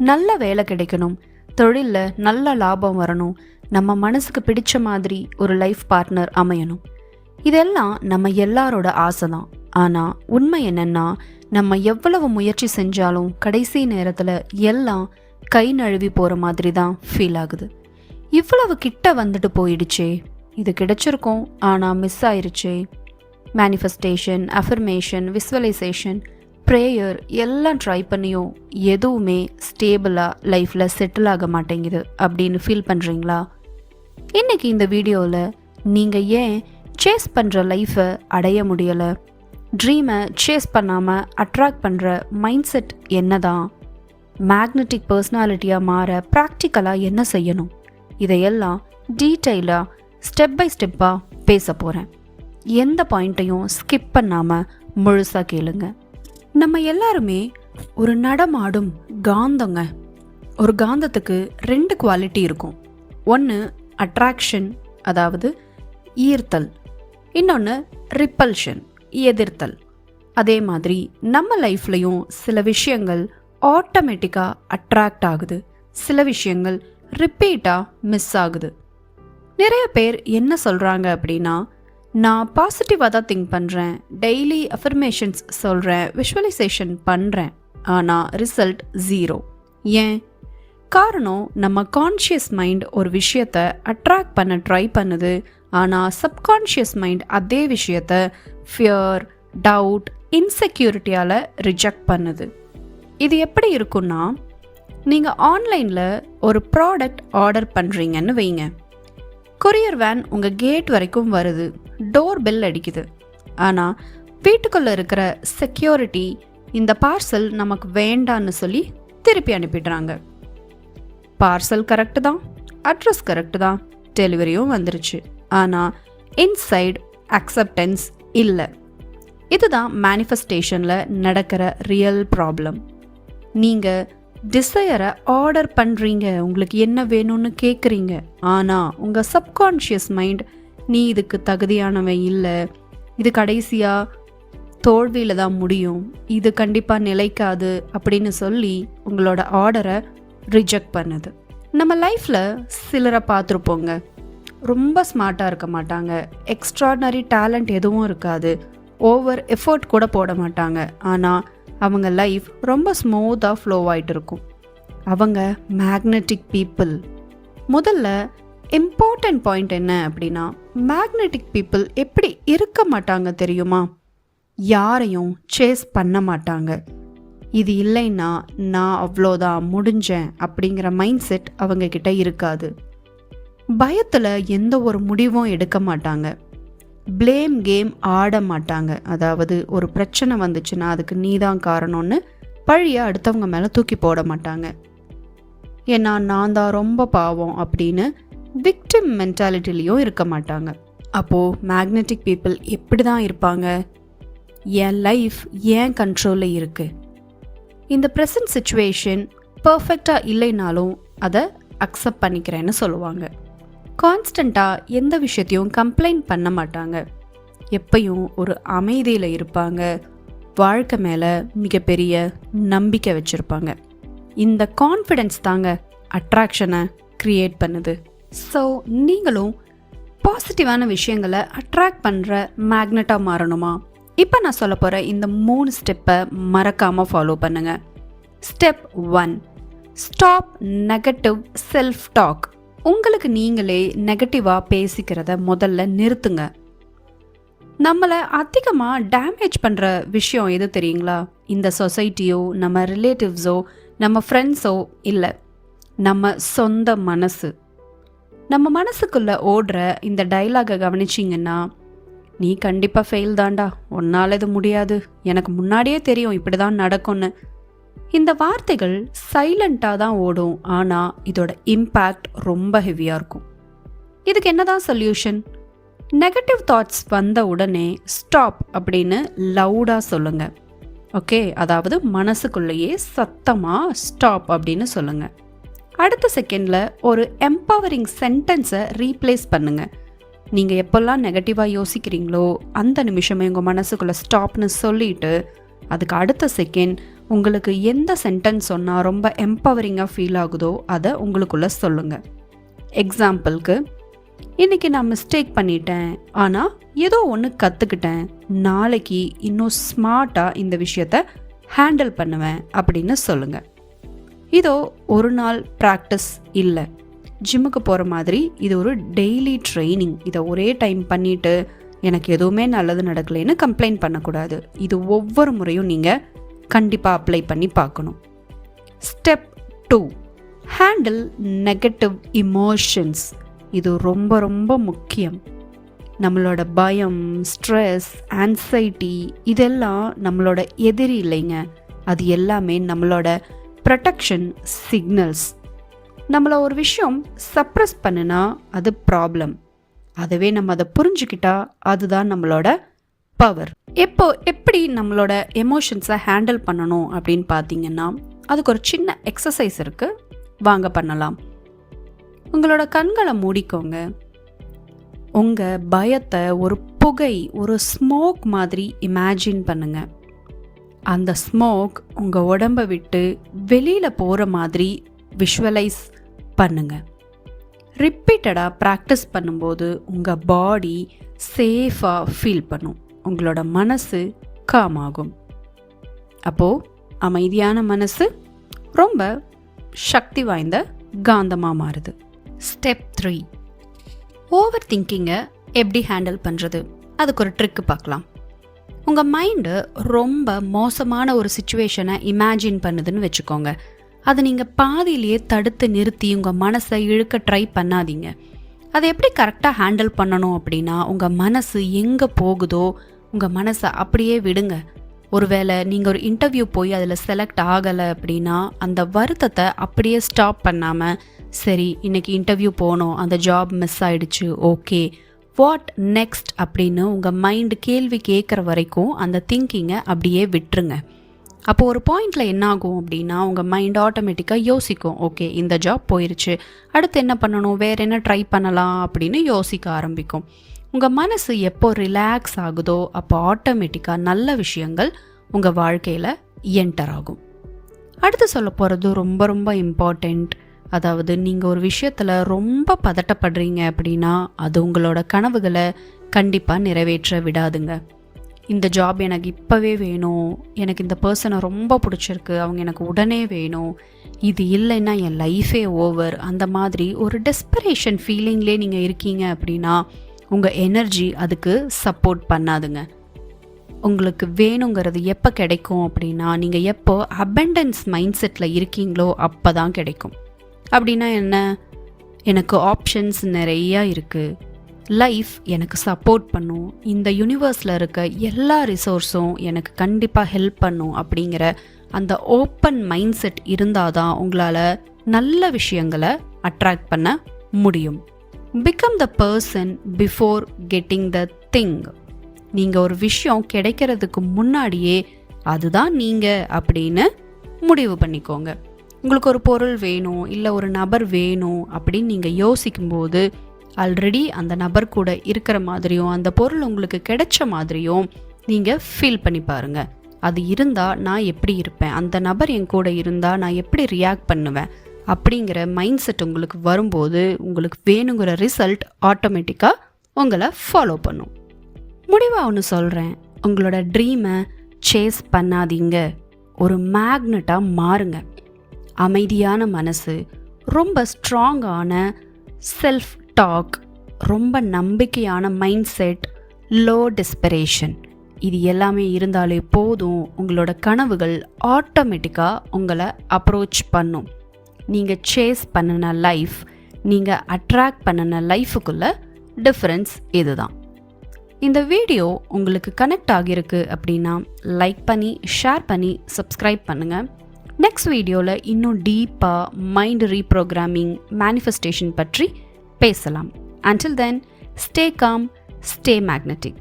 நல்ல வேலை கிடைக்கணும், தொழிலில் நல்ல லாபம் வரணும், நம்ம மனசுக்கு பிடிச்ச மாதிரி ஒரு லைஃப் பார்ட்னர் அமையணும். இதெல்லாம் நம்ம எல்லாரோட ஆசை தான். ஆனால் உண்மை என்னென்னா, நம்ம எவ்வளவு முயற்சி செஞ்சாலும் கடைசி நேரத்தில் எல்லாம் கை நழுவி போகிற மாதிரி தான் ஃபீல் ஆகுது. இவ்வளவு கிட்ட வந்துட்டு போயிடுச்சே, இது கிடைச்சிருக்கோம் ஆனால் மிஸ் ஆயிருச்சே. மேனிஃபெஸ்டேஷன், அஃபர்மேஷன், விஸ்வலைசேஷன், ப்ரேயர் எல்லாம் ட்ரை பண்ணியும் எதுவுமே ஸ்டேபிளாக லைஃப்பில் செட்டில் ஆக மாட்டேங்குது அப்படின்னு ஃபீல் பண்ணுறீங்களா? இன்றைக்கி இந்த வீடியோவில் நீங்கள் ஏன் சேஸ் பண்ணுற லைஃப்பை அடைய முடியலை, ட்ரீமை சேஸ் பண்ணாமல் அட்ராக்ட் பண்ணுற மைண்ட் செட் என்ன தான், மேக்னெட்டிக் பர்சனாலிட்டியாக மாற ப்ராக்டிக்கலாக என்ன செய்யணும், இதையெல்லாம் டீட்டெயிலாக ஸ்டெப் பை ஸ்டெப்பாக பேச போகிறேன். எந்த பாயிண்ட்டையும் ஸ்கிப் பண்ணாமல் முழுசாக கேளுங்க. நம்ம எல்லாருமே ஒரு நடமாடும் காந்தங்க. ஒரு காந்தத்துக்கு 2 குவாலிட்டி இருக்கும். ஒன்று அட்ராக்ஷன், அதாவது ஈர்த்தல். இன்னொன்று ரிப்பல்ஷன், எதிர்த்தல். அதே மாதிரி நம்ம லைஃப்லையும் சில விஷயங்கள் ஆட்டோமேட்டிக்காக அட்ராக்ட் ஆகுது, சில விஷயங்கள் ரிப்பீட்டாக மிஸ் ஆகுது. நிறைய பேர் என்ன சொல்கிறாங்க அப்படின்னா, நான் பாசிட்டிவாக தான் திங்க் பண்ணுறேன், டெய்லி அஃபர்மேஷன்ஸ் சொல்கிறேன், விஷுவலைசேஷன் பண்ணுறேன், ஆனால் ரிசல்ட் 0. ஏன்? காரணம், நம்ம கான்ஷியஸ் மைண்ட் ஒரு விஷயத்தை அட்ராக்ட் பண்ண ட்ரை பண்ணுது, ஆனால் சப்கான்ஷியஸ் மைண்ட் அதே விஷயத்தை ஃபியர், டவுட், இன்செக்யூரிட்டியால் ரிஜெக்ட் பண்ணுது. இது எப்படி இருக்குன்னா, நீங்கள் ஆன்லைனில் ஒரு ப்ராடக்ட் ஆர்டர் பண்ணுறீங்கன்னு வைங்க. கொரியர் வேன் உங்கள் கேட் வரைக்கும் வருது, டோர் பெல் அடிக்குது. ஆனால் வீட்டுக்குள்ளே இருக்கிற செக்யூரிட்டி இந்த பார்சல் நமக்கு வேண்டான்னு சொல்லி திருப்பி அனுப்பிடுறாங்க. பார்சல் கரெக்டு தான், அட்ரஸ் கரெக்டு தான், டெலிவரியும் வந்துருச்சு, ஆனால் இன்சைட் அக்செப்டன்ஸ் இல்லை. இதுதான் மேனிஃபெஸ்டேஷனில் நடக்கிற ரியல் ப்ராப்ளம். நீங்கள் டிசையரை ஆர்டர் பண்ணுறீங்க, உங்களுக்கு என்ன வேணும்னு கேட்குறீங்க, ஆனால் உங்கள் சப்கான்ஷியஸ் மைண்ட் நீ இதுக்கு தகுதியானவன் இல்லை, இது கடைசியாக தோல்வியில் தான் முடியும், இது கண்டிப்பாக நிலைக்காது அப்படின்னு சொல்லி உங்களோட ஆர்டரை ரிஜெக்ட் பண்ணுது. நம்ம லைஃப்பில் சிலரை பார்த்துருப்போங்க. ரொம்ப ஸ்மார்ட்டாக இருக்க மாட்டாங்க, எக்ஸ்ட்ராடனரி டேலண்ட் எதுவும் இருக்காது, ஓவர் எஃபோர்ட் கூட போட மாட்டாங்க, ஆனால் அவங்க லைஃப் ரொம்ப ஸ்மூத்தாக ஃப்ளோ ஆகிட்டு இருக்கும். அவங்க மேக்னெட்டிக் பீப்புள். முதல்ல இம்பார்ட்டன்ட் பாயிண்ட் என்ன அப்படின்னா, மேக்னெட்டிக் பீப்புள் எப்படி இருக்க மாட்டாங்க தெரியுமா? யாரையும் சேஸ் பண்ண மாட்டாங்க. இது இல்லைன்னா நான் அவ்வளோதான் முடிஞ்சேன் அப்படிங்கிற மைண்ட் செட் அவங்கக்கிட்ட இருக்காது. பயத்தில் எந்த ஒரு முடிவும் எடுக்க மாட்டாங்க. ப்ளேம் கேம் ஆட மாட்டாங்க. அதாவது ஒரு பிரச்சனை வந்துச்சுன்னா அதுக்கு நீதான் காரணம்னு பழியை அடுத்தவங்க மேலே தூக்கி போட மாட்டாங்க. ஏன்னா நான் தான் ரொம்ப பாவம் அப்படின்னு விக்டிம் மென்டாலிட்டிலையும் இருக்க மாட்டாங்க. அப்போது மேக்னெட்டிக் பீப்புள் எப்படி தான் இருப்பாங்க? என் லைஃப் ஏன் கண்ட்ரோலில் இருக்குது, இந்த ப்ரெசன்ட் சுச்சுவேஷன் பர்ஃபெக்டாக இல்லைனாலும் அதை அக்செப்ட் பண்ணிக்கிறேன்னு சொல்லுவாங்க. கான்ஸ்டண்ட்டாக எந்த விஷயத்தையும் கம்ப்ளைண்ட் பண்ண மாட்டாங்க. எப்பையும் ஒரு அமைதியில் இருப்பாங்க. வாழ்க்கை மேலே மிகப்பெரிய நம்பிக்கை வச்சுருப்பாங்க. இந்த கான்ஃபிடென்ஸ் தாங்க அட்ராக்ஷனை க்ரியேட் பண்ணுது. ஸோ நீங்களும் பாசிட்டிவான விஷயங்களை அட்ராக்ட் பண்ணுற மேக்னெட்டாக மாறணுமா? இப்போ நான் சொல்ல போகிற இந்த 3 ஸ்டெப்பை மறக்காமல் ஃபாலோ பண்ணுங்கள். Step 1, stop negative self talk. உங்களுக்கு நீங்களே நெகட்டிவாக பேசிக்கிறத முதல்ல நிறுத்துங்க. நம்மளை அதிகமாக டேமேஜ் பண்ணுற விஷயம் எது தெரியுங்களா? இந்த சொசைட்டியோ, நம்ம ரிலேட்டிவ்ஸோ, நம்ம ஃப்ரெண்ட்ஸோ இல்லை, நம்ம சொந்த மனசு. நம்ம மனசுக்குள்ளே ஓடுற இந்த டைலாகை கவனிச்சிங்கன்னா, நீ கண்டிப்பாக ஃபெயில் தாண்டா, உன்னால் இது முடியாது, எனக்கு முன்னாடியே தெரியும் இப்படி தான் நடக்கும்னு. இந்த வார்த்தைகள் சைலண்ட்டாக தான் ஓடும், ஆனால் இதோட இம்பேக்ட் ரொம்ப ஹெவியாக இருக்கும். இதுக்கு என்ன தான் சொல்யூஷன்? நெகட்டிவ் தாட்ஸ் வந்த உடனே ஸ்டாப் அப்படின்னு லவுடாக சொல்லுங்கள். ஓகே, அதாவது மனசுக்குள்ளேயே சத்தமாக ஸ்டாப் அப்படின்னு சொல்லுங்கள். அடுத்த செகண்டில் ஒரு எம்பவரிங் சென்டென்ஸை ரீப்ளேஸ் பண்ணுங்கள். நீங்கள் எப்போல்லாம் நெகட்டிவாக யோசிக்கிறீங்களோ அந்த நிமிஷமே உங்கள் மனசுக்குள்ளே ஸ்டாப்னு சொல்லிவிட்டு அதுக்கு அடுத்த செகண்ட் உங்களுக்கு எந்த சென்டென்ஸ் சொன்னால் ரொம்ப எம்பவரிங்காக ஃபீல் ஆகுதோ அதை உங்களுக்குள்ளே சொல்லுங்கள். எக்ஸாம்பிளுக்கு, இன்றைக்கி நான் மிஸ்டேக் பண்ணிட்டேன், ஆனால் ஏதோ ஒன்று கற்றுக்கிட்டேன், நாளைக்கு இன்னும் ஸ்மார்ட்டாக இந்த விஷயத்த ஹேண்டில் பண்ணுவேன் அப்படின்னு சொல்லுங்கள். இதோ ஒரு நாள் ப்ராக்டிஸ் இல்லை, ஜிம்முக்கு போகிற மாதிரி இது ஒரு டெய்லி ட்ரைனிங். இதை ஒரே டைம் பண்ணிவிட்டு எனக்கு எதுவுமே நல்லது நடக்கலைன்னு கம்ப்ளைண்ட் பண்ணக்கூடாது. இது ஒவ்வொரு முறையும் நீங்கள் கண்டிப்பாக அப்ளை பண்ணி பார்க்கணும். Step 2, handle negative emotions. இது ரொம்ப ரொம்ப முக்கியம். நம்மளோட பயம், ஸ்ட்ரெஸ், ஆன்சைட்டி இதெல்லாம் நம்மளோட எதிரி இல்லைங்க. அது எல்லாமே நம்மளோட ப்ரொடெக்ஷன் சிக்னல்ஸ். நம்மளை ஒரு விஷயம் சப்ரஸ் பண்ணுனா அது ப்ராப்ளம். அதுவே நம்ம அதை புரிஞ்சுக்கிட்டா அதுதான் நம்மளோட பவர். எப்படி நம்மளோட எமோஷன்ஸை ஹேண்டில் பண்ணணும் அப்படின்னு பார்த்தீங்கன்னா, அதுக்கு ஒரு சின்ன எக்ஸசைஸ் இருக்குது, வாங்க பண்ணலாம். உங்களோட கண்களை மூடிக்கோங்க. உங்கள் பயத்தை ஒரு புகை, ஒரு ஸ்மோக் மாதிரி இமேஜின் பண்ணுங்க. அந்த ஸ்மோக் உங்கள் உடம்பை விட்டு வெளியில் போகிற மாதிரி விஷுவலைஸ் பண்ணுங்க. ரிப்பீட்டடாக ப்ராக்டிஸ் பண்ணும்போது உங்கள் பாடி சேஃபாக ஃபீல் பண்ணும், உங்களோட மனசு காம் ஆகும். அப்போது அமைதியான மனசு ரொம்ப சக்தி வாய்ந்த காந்தமாக மாறுது. ஸ்டெப் 3, ஓவர் திங்கிங்கை எப்படி ஹேண்டில் பண்ணுறது? அதுக்கு ஒரு ட்ரிக்கு பார்க்கலாம். உங்கள் மைண்டு ரொம்ப மோசமான ஒரு சுச்சுவேஷனை இமேஜின் பண்ணுதுன்னு வச்சுக்கோங்க. அதை நீங்கள் பாதியிலேயே தடுத்து நிறுத்தி உங்கள் மனசை இழுக்க ட்ரை பண்ணாதீங்க. அதை எப்படி கரெக்டாக ஹேண்டில் பண்ணணும் அப்படின்னா, உங்கள் மனசு எங்கே போகுதோ உங்கள் மனசை அப்படியே விடுங்க. ஒருவேளை நீங்கள் ஒரு இன்டர்வியூ போய் அதில் செலக்ட் ஆகலை அப்படின்னா, அந்த வருத்தத்தை அப்படியே ஸ்டாப் பண்ணாமல், சரி இன்னைக்கு இன்டர்வியூ போனோம், அந்த ஜாப் மிஸ் ஆயிடுச்சு, ஓகே வாட் நெக்ஸ்ட் அப்படின்னு உங்கள் மைண்டு கேள்வி கேட்குற வரைக்கும் அந்த திங்கிங்கை அப்படியே விட்டுருங்க. அப்போ ஒரு பாயிண்டில் என்ன ஆகும் அப்படின்னா, உங்கள் மைண்ட் ஆட்டோமேட்டிக்காக யோசிக்கும், ஓகே இந்த ஜாப் போயிடுச்சு, அடுத்து என்ன பண்ணணும், வேறு என்ன ட்ரை பண்ணலாம் அப்படின்னு யோசிக்க ஆரம்பிக்கும். உங்கள் மனசு எப்போ ரிலாக்ஸ் ஆகுதோ அப்போ ஆட்டோமேட்டிக்காக நல்ல விஷயங்கள் உங்கள் வாழ்க்கையில் என்டர் ஆகும். அடுத்து சொல்ல போகிறது ரொம்ப ரொம்ப இம்பார்ட்டண்ட். அதாவது, நீங்கள் ஒரு விஷயத்தில் ரொம்ப பதட்டப்படுறீங்க அப்படின்னா அது உங்களோட கனவுகளை கண்டிப்பாக நிறைவேற்ற விடாதுங்க. இந்த ஜாப் எனக்கு இப்போவே வேணும், எனக்கு இந்த பர்சனை ரொம்ப பிடிச்சிருக்கு, அவங்க எனக்கு உடனே வேணும், இது இல்லைன்னா என் லைஃபே ஓவர், அந்த மாதிரி ஒரு டெஸ்பரேஷன் ஃபீலிங்லேயே நீங்கள் இருக்கீங்க அப்படின்னா உங்கள் எனர்ஜி அதுக்கு சப்போர்ட் பண்ணாதுங்க. உங்களுக்கு வேணுங்கிறது எப்போ கிடைக்கும் அப்படின்னா, நீங்கள் எப்போ அபண்டன்ஸ் மைண்ட் செட்டில் இருக்கீங்களோ அப்போ தான் கிடைக்கும். அப்படின்னா என்ன? எனக்கு ஆப்ஷன்ஸ் நிறையா இருக்குது, லைஃப் எனக்கு சப்போர்ட் பண்ணும், இந்த யூனிவர்ஸில் இருக்க எல்லா ரிசோர்ஸும் எனக்கு கண்டிப்பாக ஹெல்ப் பண்ணும் அப்படிங்கிற அந்த ஓப்பன் மைண்ட் செட் இருந்தால் தான் உங்களால் நல்ல விஷயங்களை அட்ராக்ட் பண்ண முடியும். Become the person before getting the thing. நீங்கள் ஒரு விஷயம் கிடைக்கிறதுக்கு முன்னாடியே அதுதான் நீங்கள் அப்படின்னு முடிவு பண்ணிக்கோங்க. உங்களுக்கு ஒரு பொருள் வேணும், இல்லை ஒரு நபர் வேணும் அப்படின்னு நீங்கள் யோசிக்கும்போது ஆல்ரெடி அந்த நபர் கூட இருக்கிற மாதிரியும் அந்த பொருள் உங்களுக்கு கிடைச்ச மாதிரியும் நீங்கள் ஃபீல் பண்ணி பாருங்கள். அது இருந்தால் நான் எப்படி இருப்பேன், அந்த நபர் என் கூட இருந்தால் நான் எப்படி ரியாக்ட் பண்ணுவேன் அப்படிங்கிற மைண்ட் செட் உங்களுக்கு வரும்போது உங்களுக்கு வேணுங்கிற ரிசல்ட் ஆட்டோமேட்டிக்காக உங்களை ஃபாலோ பண்ணும். முடிவாக ஒன்று சொல்கிறேன், உங்களோட ட்ரீமை சேஸ் பண்ணாதீங்க, ஒரு மேக்னெட்டாக மாறுங்க. அமைதியான மனசு, ரொம்ப ஸ்ட்ராங்கான செல்ஃப் டாக், ரொம்ப நம்பிக்கையான மைண்ட் செட், லோ டெஸ்பரேஷன், இது எல்லாமே இருந்தாலே போதும், உங்களோட கனவுகள் ஆட்டோமேட்டிக்காக உங்களை அப்ரோச் பண்ணும். நீங்கள் சேஸ் பண்ணின லைஃப், நீங்கள் அட்ராக்ட் பண்ணின லைஃபுக்குள்ள டிஃப்ரென்ஸ் இதுதான். இந்த வீடியோ உங்களுக்கு கனெக்ட் ஆகியிருக்கு அப்படின்னா லைக் பண்ணி ஷேர் பண்ணி சப்ஸ்கிரைப் பண்ணுங்கள். நெக்ஸ்ட் வீடியோவில் இன்னும் டீப்பாக மைண்ட் ரீப்ரோக்ராமிங், மேனிஃபெஸ்டேஷன் பற்றி பேசலாம். Until then, stay calm, stay magnetic.